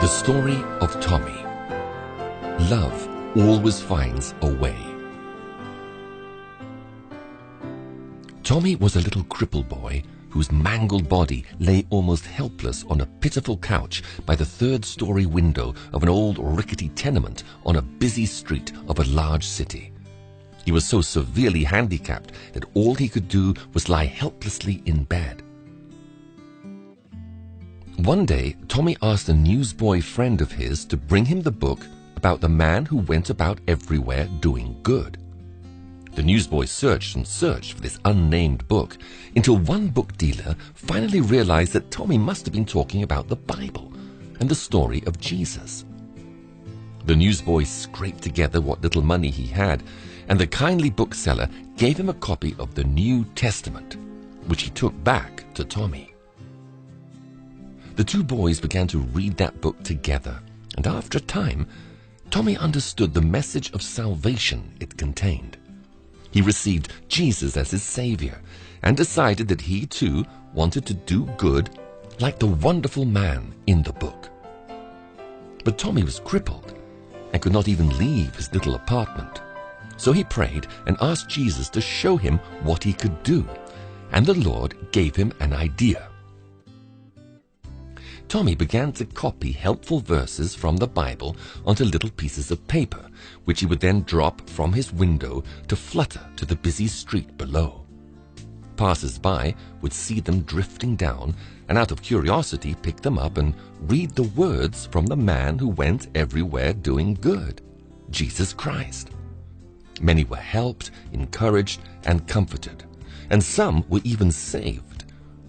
The story of Tommy. Love always finds a way. Tommy was a little crippled boy whose mangled body lay almost helpless on a pitiful couch by the third-story window of an old rickety tenement on a busy street of a large city. He was so severely handicapped that all he could do was lie helplessly in bed. One day, Tommy asked a newsboy friend of his to bring him the book about the man who went about everywhere doing good. The newsboy searched and searched for this unnamed book until one book dealer finally realized that Tommy must have been talking about the Bible and the story of Jesus. The newsboy scraped together what little money he had, and the kindly bookseller gave him a copy of the New Testament, which he took back to Tommy. The two boys began to read that book together, and after a time, Tommy understood the message of salvation it contained. He received Jesus as his savior and decided that he too wanted to do good like the wonderful man in the book. But Tommy was crippled and could not even leave his little apartment. So he prayed and asked Jesus to show him what he could do, and the Lord gave him an idea. Tommy began to copy helpful verses from the Bible onto little pieces of paper, which he would then drop from his window to flutter to the busy street below. Passers-by would see them drifting down and out of curiosity pick them up and read the words from the man who went everywhere doing good, Jesus Christ. Many were helped, encouraged, and comforted, and some were even saved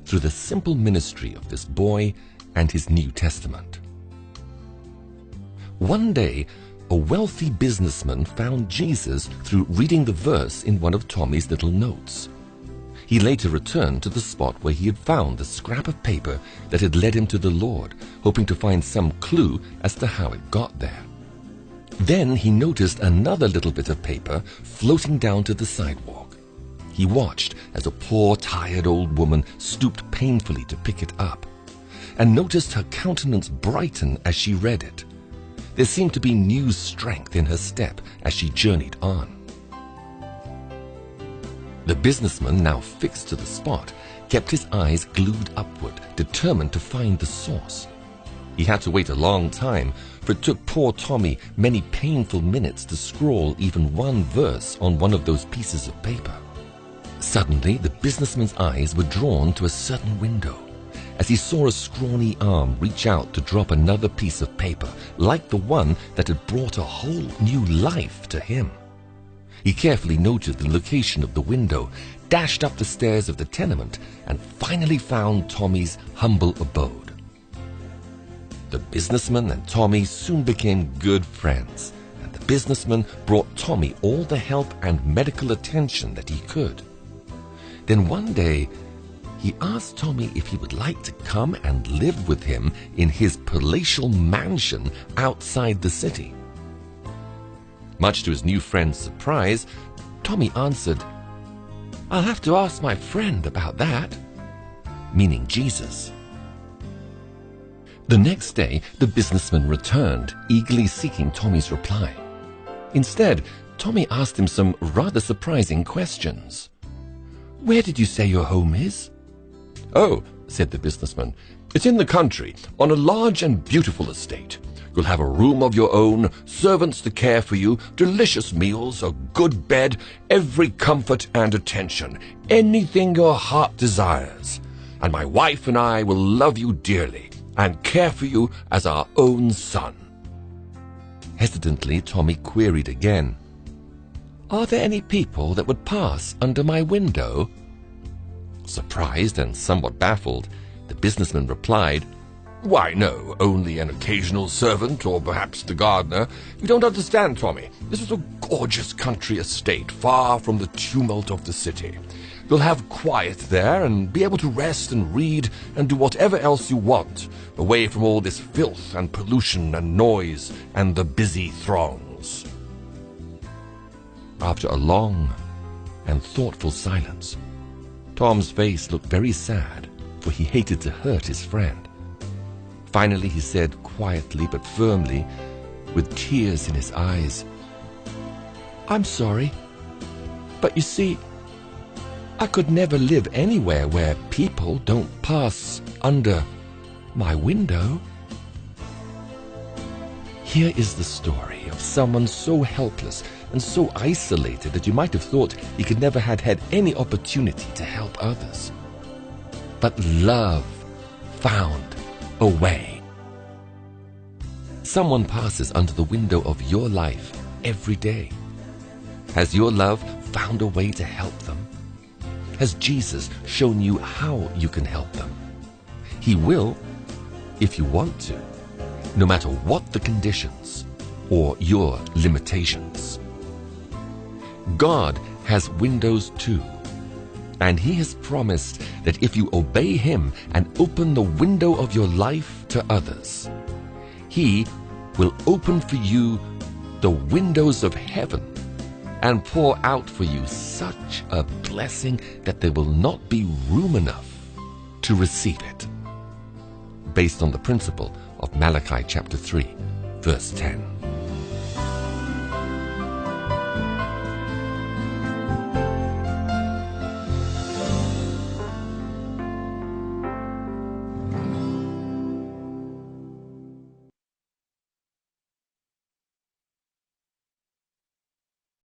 through the simple ministry of this boy and his New Testament. One day, a wealthy businessman found Jesus through reading the verse in one of Tommy's little notes. He later returned to the spot where he had found the scrap of paper that had led him to the Lord, hoping to find some clue as to how it got there. Then he noticed another little bit of paper floating down to the sidewalk. He watched as a poor, tired old woman stooped painfully to pick it up, and noticed her countenance brighten as she read it. There seemed to be new strength in her step as she journeyed on. The businessman, now fixed to the spot, kept his eyes glued upward, determined to find the source. He had to wait a long time, for it took poor Tommy many painful minutes to scrawl even one verse on one of those pieces of paper. Suddenly, the businessman's eyes were drawn to a certain window, as he saw a scrawny arm reach out to drop another piece of paper, like the one that had brought a whole new life to him. He carefully noted the location of the window, dashed up the stairs of the tenement, and finally found Tommy's humble abode. The businessman and Tommy soon became good friends, and the businessman brought Tommy all the help and medical attention that he could. Then one day, he asked Tommy if he would like to come and live with him in his palatial mansion outside the city. Much to his new friend's surprise, Tommy answered, "I'll have to ask my friend about that," meaning Jesus. The next day, the businessman returned, eagerly seeking Tommy's reply. Instead, Tommy asked him some rather surprising questions. "Where did you say your home is?" "Oh," said the businessman, "it's in the country, on a large and beautiful estate. You'll have a room of your own, servants to care for you, delicious meals, a good bed, every comfort and attention, anything your heart desires. And my wife and I will love you dearly and care for you as our own son." Hesitantly, Tommy queried again, "Are there any people that would pass under my window?" Surprised and somewhat baffled, the businessman replied, "Why, no, only an occasional servant, or perhaps the gardener. You don't understand, Tommy. This is a gorgeous country estate, far from the tumult of the city. You'll have quiet there and be able to rest and read and do whatever else you want, away from all this filth and pollution and noise and the busy throngs." After a long and thoughtful silence, Tom's face looked very sad, for he hated to hurt his friend. Finally, he said quietly but firmly, with tears in his eyes, "I'm sorry, but you see, I could never live anywhere where people don't pass under my window." Here is the story of someone so helpless and so isolated that you might have thought he could never have had any opportunity to help others. But love found a way. Someone passes under the window of your life every day. Has your love found a way to help them? Has Jesus shown you how you can help them? He will, if you want to, no matter what the conditions or your limitations. God has windows too, and He has promised that if you obey Him and open the window of your life to others, He will open for you the windows of heaven and pour out for you such a blessing that there will not be room enough to receive it. Based on the principle of Malachi chapter 3, verse 10.